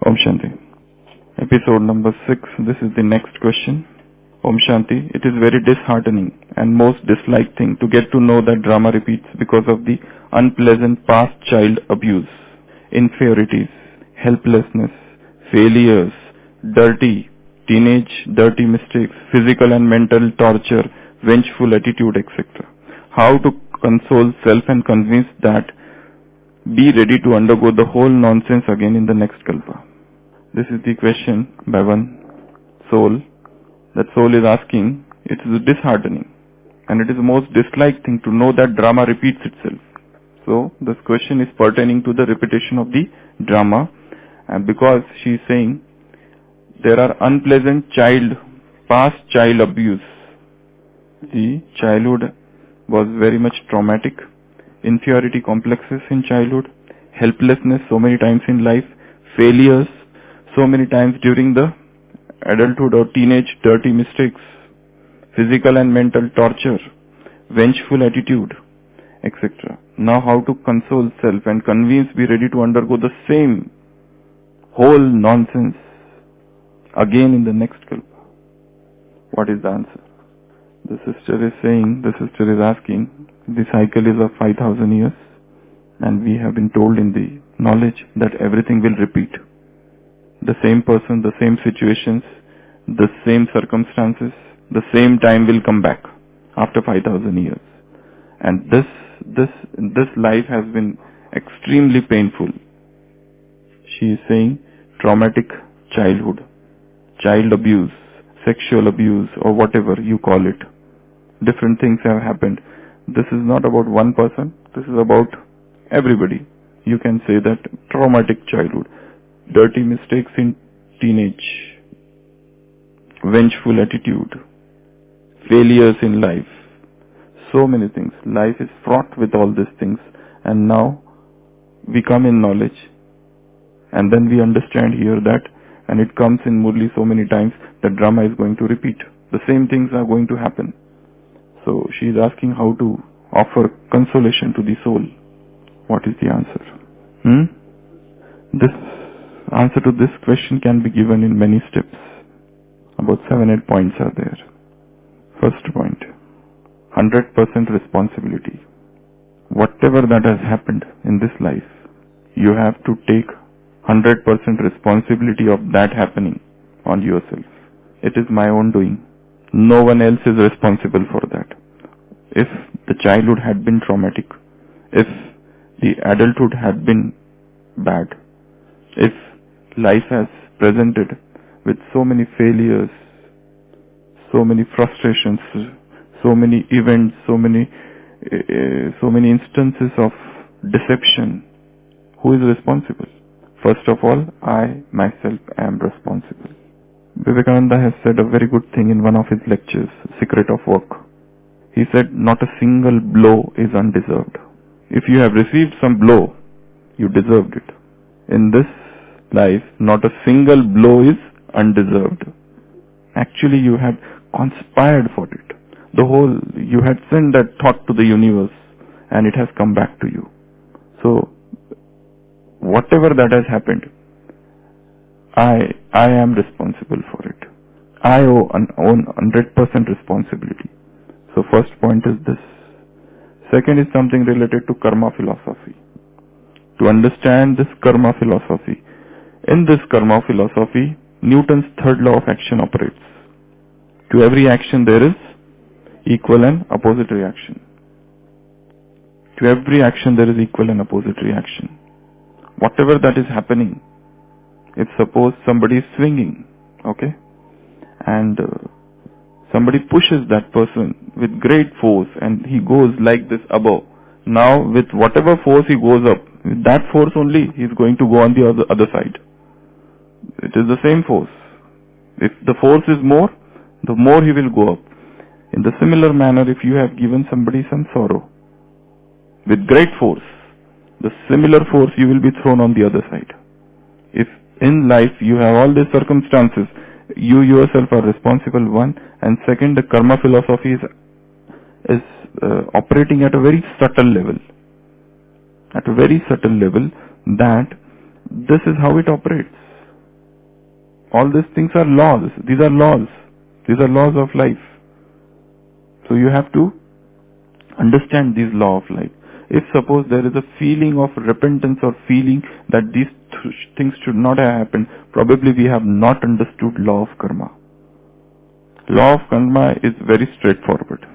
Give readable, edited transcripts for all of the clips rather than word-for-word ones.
Om Shanti. Episode number 6. This is the next question. Om Shanti. It is very disheartening and most disliked thing to get to know that drama repeats because of the unpleasant past child abuse, inferiorities, helplessness, failures, dirty mistakes, physical and mental torture, vengeful attitude, etc. How to console self and convince that be ready to undergo the whole nonsense again in the next kalpa. This is the question by one soul. That soul is asking, it is disheartening and it is the most disliked thing to know that drama repeats itself. So this question is pertaining to the repetition of the drama, and because she is saying there are unpleasant past child abuse. The childhood was very much traumatic, inferiority complexes in childhood, helplessness so many times in life, failures so many times during the adulthood or teenage, dirty mistakes, physical and mental torture, vengeful attitude, etc. Now how to console self and convince be ready to undergo the same whole nonsense again in the next kalpa. What is the answer? The sister is asking, the cycle is of 5,000 years and we have been told in the knowledge that everything will repeat. The same person, the same situations, the same circumstances, the same time will come back after 5,000 years. And this life has been extremely painful. She is saying traumatic childhood, child abuse, sexual abuse, or whatever you call it. Different things have happened. This is not about one person, this is about everybody. You can say that traumatic childhood, dirty mistakes in teenage, vengeful attitude, failures in life, so many things. Life is fraught with all these things, and now we come in knowledge and then we understand here that, and it comes in Murli so many times, that drama is going to repeat. The same things are going to happen. So she is asking how to offer consolation to the soul. What is the answer? This answer to this question can be given in many steps. About 7-8 points are there. First point, 100% responsibility. Whatever that has happened in this life, you have to take 100% responsibility of that happening on yourself. It is my own doing. No one else is responsible for that. If the childhood had been traumatic, if the adulthood had been bad, if life has presented with so many failures, so many frustrations, so many events, so many instances of deception, who is responsible? First of all, I myself am responsible. Vivekananda has said a very good thing in one of his lectures, Secret of Work. He said, not a single blow is undeserved. If you have received some blow, you deserved it. In this life, not a single blow is undeserved. Actually, you had conspired for it. You had sent that thought to the universe and it has come back to you. So, whatever that has happened, I am responsible for it. I own 100% responsibility. So first point is this. Second is something related to karma philosophy. To understand this karma philosophy, in this karma philosophy, Newton's third law of action operates. To every action there is equal and opposite reaction. To every action there is equal and opposite reaction. Whatever that is happening, if suppose somebody is swinging, okay, and somebody pushes that person with great force and he goes like this above. Now with whatever force he goes up, with that force only he is going to go on the other side. It is the same force. If the force is more, the more he will go up. In the similar manner, if you have given somebody some sorrow with great force, the similar force you will be thrown on the other side. If in life you have all these circumstances, you yourself are responsible, one, and second, the karma philosophy is operating at a very subtle level. At a very subtle level, that this is how it operates. All these things are laws. These are laws. These are laws of life. So you have to understand these laws of life. If suppose there is a feeling of repentance or feeling that these things should not have happened, probably we have not understood law of karma. Law of karma is very straightforward.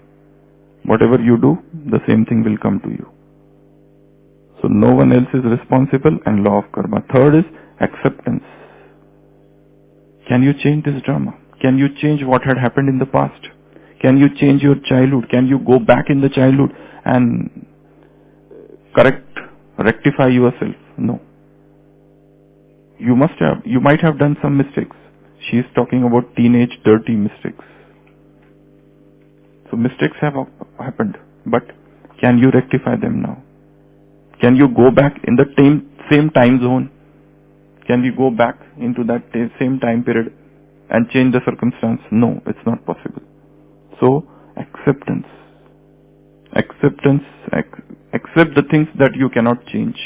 Whatever you do, the same thing will come to you. So no one else is responsible, and law of karma. Third is acceptance. Can you change this drama? Can you change what had happened in the past? Can you change your childhood? Can you go back in the childhood and rectify yourself? No. You might have done some mistakes. She is talking about teenage dirty mistakes. So mistakes have happened, but can you rectify them now? Can you go back in the same time zone? Can you go back into that same time period and change the circumstance? No, it's not possible. So, acceptance. Acceptance, accept the things that you cannot change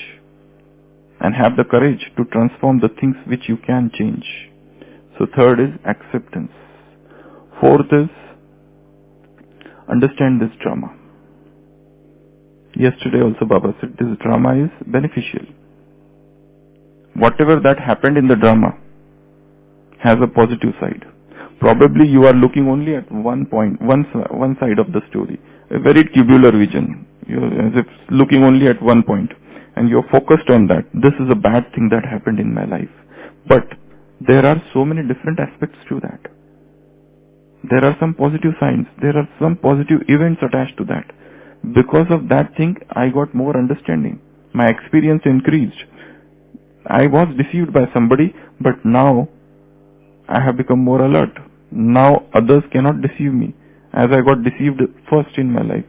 and have the courage to transform the things which you can change. So, third is acceptance. Fourth is understand this drama. Yesterday also Baba said this drama is beneficial. Whatever that happened in the drama has a positive side. Probably you are looking only at one side of the story, a very tubular vision. You're as if looking only at one point, and you're focused on that. This is a bad thing that happened in my life. But there are so many different aspects to that. There are some positive signs. There are some positive events attached to that. Because of that thing, I got more understanding. My experience increased. I was deceived by somebody, but now I have become more alert. Now others cannot deceive me, as I got deceived first in my life.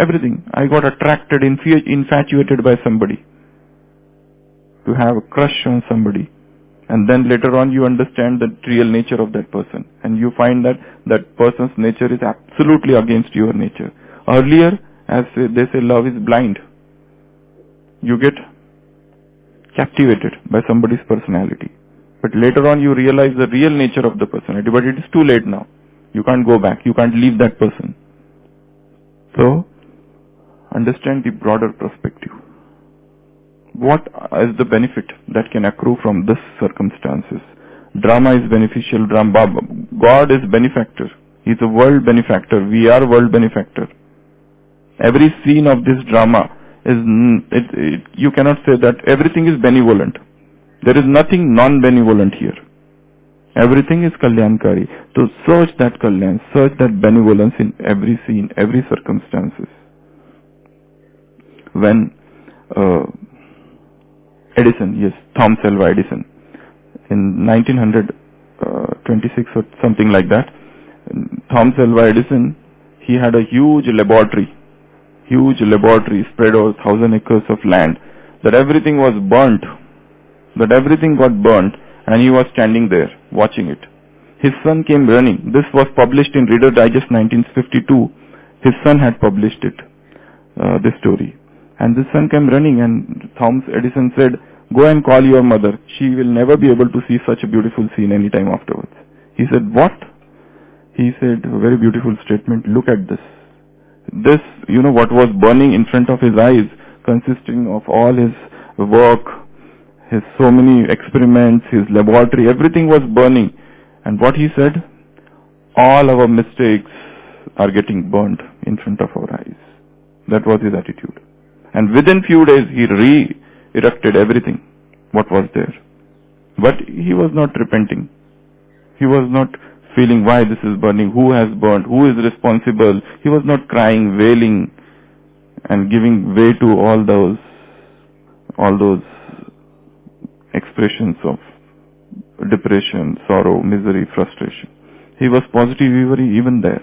Everything. I got attracted, infatuated by somebody, to have a crush on somebody. And then later on you understand the real nature of that person. And you find that that person's nature is absolutely against your nature. Earlier, as they say, love is blind. You get captivated by somebody's personality. But later on you realize the real nature of the personality. But it is too late now. You can't go back. You can't leave that person. So, understand the broader perspective. What is the benefit that can accrue from this circumstances? Drama is beneficial. God is benefactor. He is a world benefactor. We are world benefactor. Every scene of this drama is, you cannot say that everything is benevolent. There is nothing non-benevolent here. Everything is Kalyankari. So search that Kalyan, search that benevolence in every scene, every circumstances. When Thomas Alva Edison, in 1926 or something like that, Thomas Alva Edison, he had a huge laboratory spread over 1,000 acres of land, that everything was burnt, and he was standing there watching it. His son came running. This was published in Reader Digest 1952. His son had published it, this story. And this son came running, and Thomas Edison said, "Go and call your mother. She will never be able to see such a beautiful scene any time afterwards." He said, "What?" He said, a very beautiful statement, "Look at this. This, what was burning in front of his eyes, consisting of all his work, his so many experiments, his laboratory, everything was burning." And what he said, all our mistakes are getting burnt in front of our eyes. That was his attitude. And within few days, he re-erected everything, what was there. But he was not repenting. He was not feeling why this is burning, who has burnt, who is responsible. He was not crying, wailing, and giving way to all those expressions of depression, sorrow, misery, frustration. He was positive even there.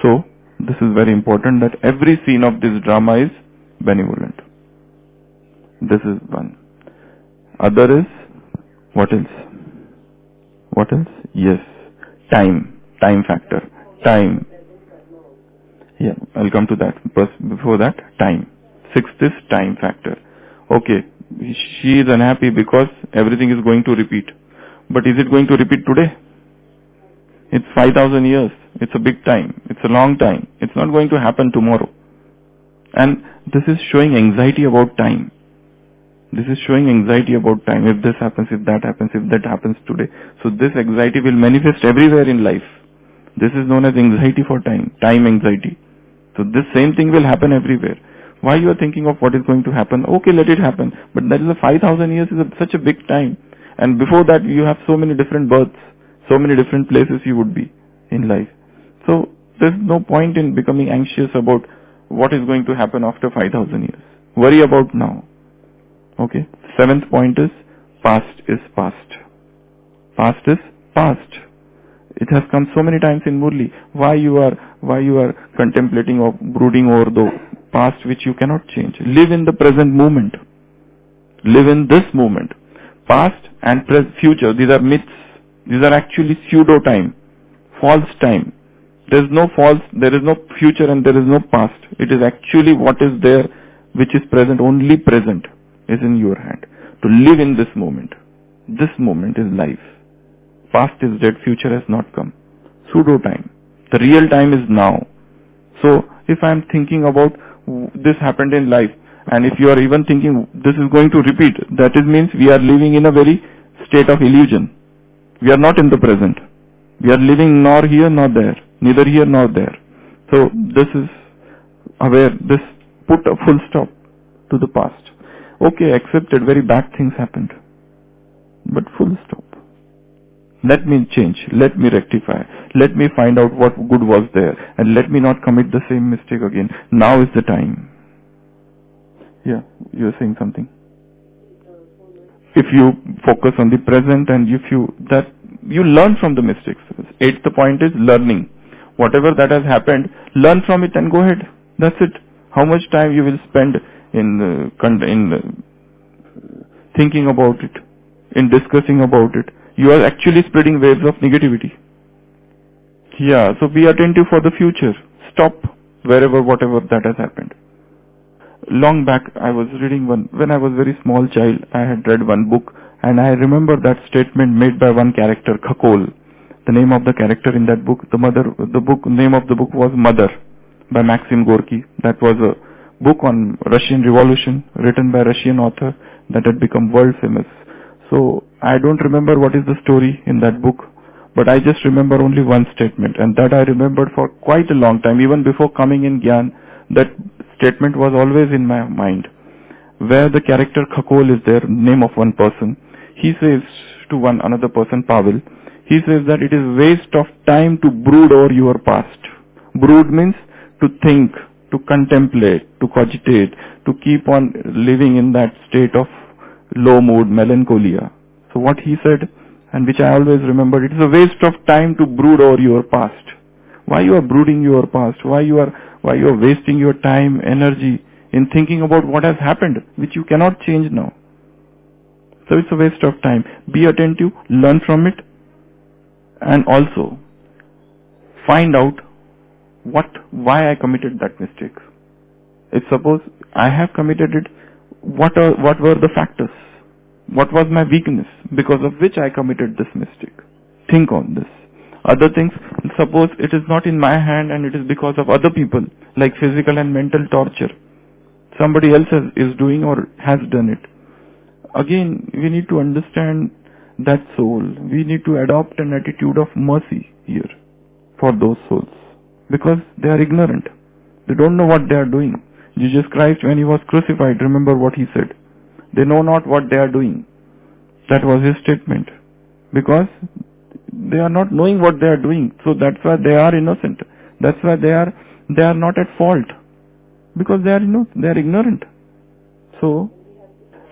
So, this is very important that every scene of this drama is benevolent. This is one. Other is, what else? What else? Yes, time factor. Time. Yeah, I'll come to that. But before that, time. Sixth is time factor. Okay, she is unhappy because everything is going to repeat. But is it going to repeat today? It's 5,000 years. It's a big time. It's a long time. It's not going to happen tomorrow. And this is showing anxiety about time. This is showing anxiety about time. If this happens, if that happens, if that happens today. So this anxiety will manifest everywhere in life. This is known as anxiety for time. Time anxiety. So this same thing will happen everywhere. Why you are thinking of what is going to happen? Okay, let it happen. But that is a 5,000 years is such a big time. And before that you have so many different births. So many different places you would be in life. So there's no point in becoming anxious about what is going to happen after 5,000 years. Worry about now. Okay. 7th point is past is past. Past is past. It has come so many times in Murli. Why you are contemplating or brooding over the past which you cannot change. Live in the present moment. Live in this moment. Past and future, these are myths. These are actually pseudo time, false time. There is no future and there is no past. It is actually what is there, which is present. Only present is in your hand. To live in this moment. This moment is life. Past is dead, future has not come. Pseudo time. The real time is now. So if I am thinking about this happened in life, and if you are even thinking this is going to repeat, that means we are living in a very state of illusion. We are not in the present. We are living nor here nor there, neither here nor there. So this is aware, this put a full stop to the past. Okay, accepted, very bad things happened. But full stop. Let me change, let me rectify, let me find out what good was there, and let me not commit the same mistake again. Now is the time. Yeah, you are saying something. If you focus on the present and if you learn from the mistakes. 8th point is learning. Whatever that has happened, learn from it and go ahead. That's it. How much time you will spend in thinking about it, in discussing about it. You are actually spreading waves of negativity. Yeah, so be attentive for the future. Stop whatever that has happened. Long back, I was reading when I was very small child, I had read one book, and I remember that statement made by one character, Khakol. The name of the character in that book, name of the book was Mother, by Maxim Gorky. That was a book on Russian Revolution, written by a Russian author, that had become world famous. So, I don't remember what is the story in that book, but I just remember only one statement, and that I remembered for quite a long time, even before coming in Gyan. That statement was always in my mind, where the character Khakol is there, name of one person. He says to another person, Pavel, he says that it is waste of time to brood over your past. Brood means to think, to contemplate, to cogitate, to keep on living in that state of low mood, melancholia. So what he said, and which I always remembered, it is a waste of time to brood over your past. Why you are brooding your past? Why you are wasting your time, energy in thinking about what has happened, which you cannot change now. So it's a waste of time. Be attentive, learn from it, and also find out why I committed that mistake. If suppose I have committed it, what were the factors? What was my weakness because of which I committed this mistake? Think on this. Other things, suppose it is not in my hand and it is because of other people, like physical and mental torture. Somebody else is doing or has done it. Again, we need to understand that soul. We need to adopt an attitude of mercy here for those souls, because they are ignorant. They don't know what they are doing. Jesus Christ, when he was crucified, remember what he said. They know not what they are doing. That was his statement. Because they are not knowing what they are doing. So that's why they are innocent. That's why they are not at fault. Because they are ignorant. So,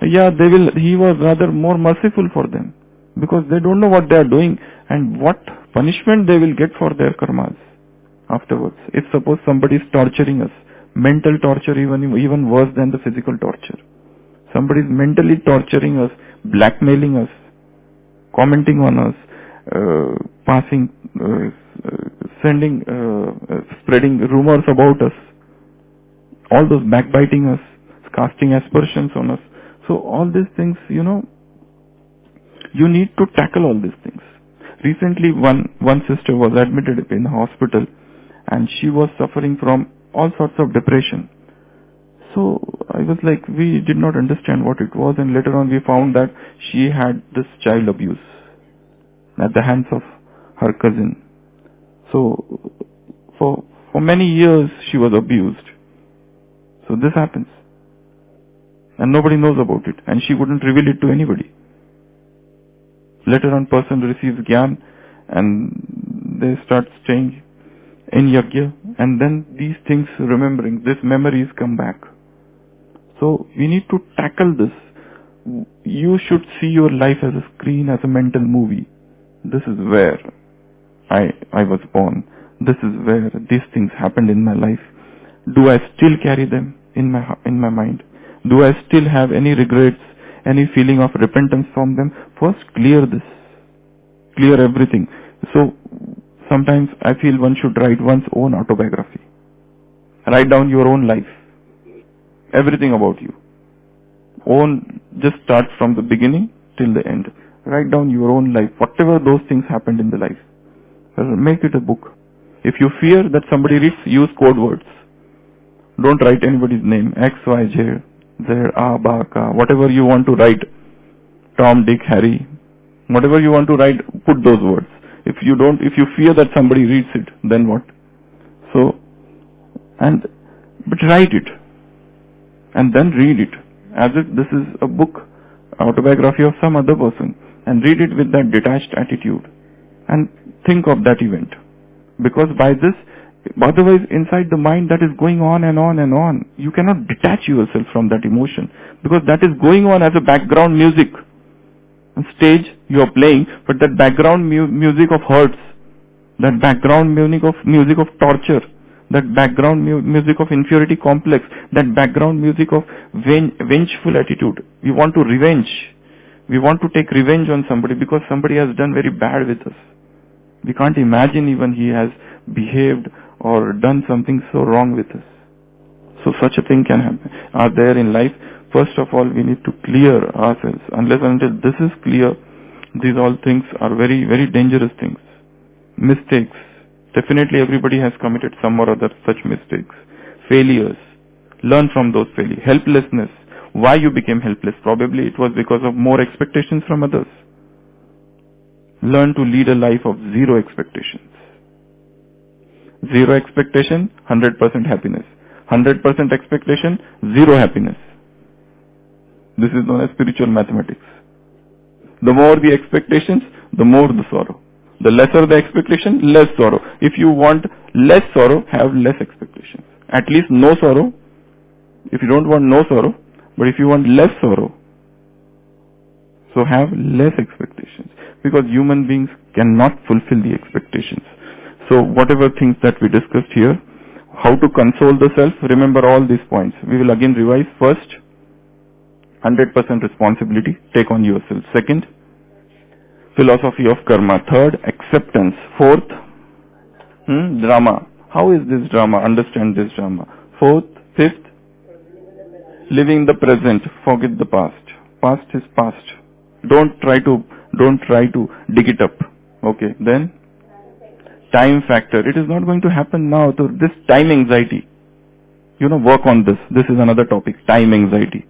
yeah, he was rather more merciful for them. Because they don't know what they are doing and what punishment they will get for their karmas afterwards. If suppose somebody is torturing us, mental torture even worse than the physical torture. Somebody is mentally torturing us, blackmailing us, commenting on us, spreading rumors about us, all those backbiting us, casting aspersions on us. So all these things, You need to tackle all these things. Recently, one sister was admitted in the hospital, and she was suffering from all sorts of depression. So I was like, we did not understand what it was, and later on we found that she had this child abuse at the hands of her cousin. So for many years she was abused. So this happens, and nobody knows about it, and she wouldn't reveal it to anybody. Later on, person receives Gyan, and they start staying in Yajna, and then these things, remembering, these memories come back. So we need to tackle this. You should see your life as a screen, as a mental movie. This is where I was born. This is where these things happened in my life. Do I still carry them in my mind? Do I still have any regrets, any feeling of repentance from them? First, clear this. Clear everything. So sometimes I feel one should write one's own autobiography. Write down your own life. Everything about you. Just start from the beginning till the end. Write down your own life. Whatever those things happened in the life. Make it a book. If you fear that somebody reads, use code words. Don't write anybody's name. X, Y, J, Z, A, Ba, Ka. Whatever you want to write. Tom, Dick, Harry. Whatever you want to write, put those words. If you fear that somebody reads it, then what? But write it. And then read it. As if this is a book, autobiography of some other person. And read it with that detached attitude. And think of that event. Because by this, otherwise inside the mind that is going on and on and on, you cannot detach yourself from that emotion. Because that is going on as a background music. On stage you are playing, but that background music of hurts, that background music of torture, that background music of inferiority complex, that background music of vengeful attitude. We want to revenge. We want to take revenge on somebody because somebody has done very bad with us. We can't imagine even he has behaved or done something so wrong with us. So such a thing can happen. Are there in life? First of all, we need to clear ourselves. Unless until this is clear, these all things are very, very dangerous things. Mistakes. Definitely everybody has committed some or other such mistakes. Failures. Learn from those failures. Helplessness. Why you became helpless? Probably it was because of more expectations from others. Learn to lead a life of zero expectations. Zero expectation, 100% happiness. 100% expectation, zero happiness. This is known as spiritual mathematics. The more the expectations, the more the sorrow. The lesser the expectation, less sorrow. If you want less sorrow, have less expectations. At least no sorrow. If you don't want no sorrow, but if you want less sorrow, so have less expectations. Because human beings cannot fulfill the expectations. So whatever things that we discussed here, how to console the self, remember all these points. We will again revise. First, 100% responsibility, take on yourself. Second, philosophy of karma. Third, acceptance. Fourth, drama. How is this drama? Understand this drama. Fifth, living the present. Forget the past. Past is past. Don't try to dig it up. Okay. Then, time factor. It is not going to happen now. So this time anxiety. Work on this. This is another topic. Time anxiety.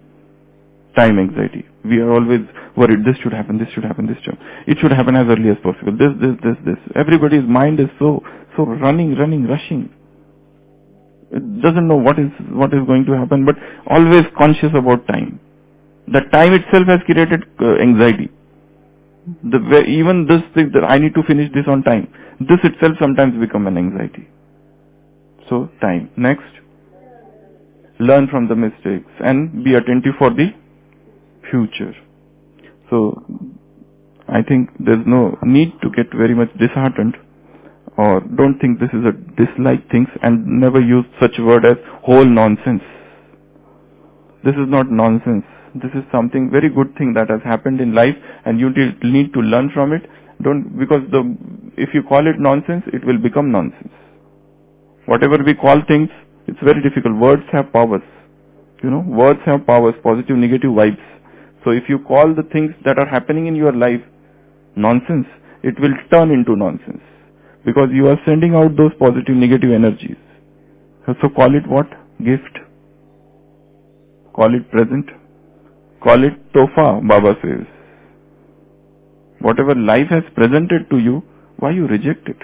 Time anxiety. We are always worried. This should happen. This should happen. This should. It should happen as early as possible. This. Everybody's mind is so running, rushing. It doesn't know what is going to happen, but always conscious about time. The time itself has created anxiety. Even this thing that I need to finish this on time. This itself sometimes become an anxiety. So time. Next, learn from the mistakes and be attentive for the future. So I think there's no need to get very much disheartened, or don't think this is a dislike things, and never use such word as whole nonsense. This is not nonsense. This is something very good thing that has happened in life, and you need to learn from it. Because if you call it nonsense, it will become nonsense. Whatever we call things, it's very difficult. Words have powers. Words have powers, positive, negative vibes. So if you call the things that are happening in your life nonsense, it will turn into nonsense because you are sending out those positive negative energies. So call it what? Gift. Call it present. Call it tofa, Baba says. Whatever life has presented to you, why you reject it?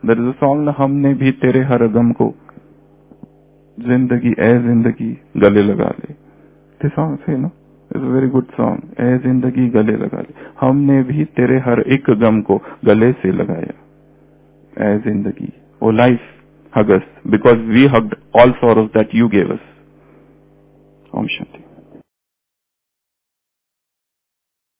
There is a song, na humne bhi tere har gam ko zindagi A zindagi gale laga le. This song say, no? It's a very good song. A zindagi gale laga le. हमने भी तेरे हर एक गम को गले से लगाया. ए zindagi. Oh life, hug us because we hugged all sorrows that you gave us. Om Shanti.